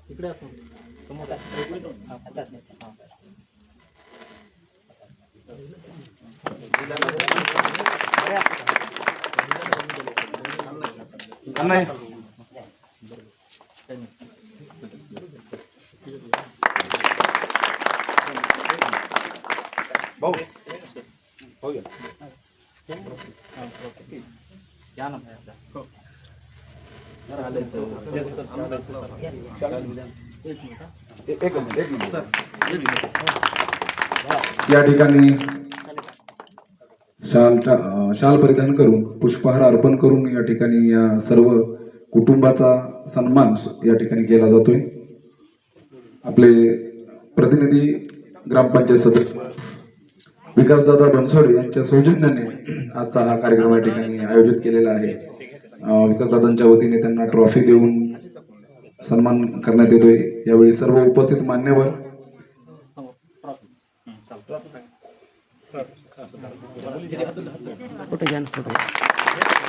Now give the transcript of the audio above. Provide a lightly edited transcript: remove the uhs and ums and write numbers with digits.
इकडे आपण समोर भाऊ हो गया क्या नाम है आपका? या ठिकाणी शाल परिधान करून पुष्पहार अर्पण करून या ठिकाणी या सर्व कुटुंबाचा सन्मान या ठिकाणी केला जातोय। आपले प्रतिनिधी ग्रामपंचायत सदस्य विकासदादा बनसोडे यांच्या सौजन्याने आजचा हा कार्यक्रम या ठिकाणी आयोजित केलेला आहे। विकासदादांच्या वतीने त्यांना ट्रॉफी देऊन सन्मान करण्यात येतोय। यावेळी सर्व उपस्थित मान्यवर फोटो घ्या ना फोटो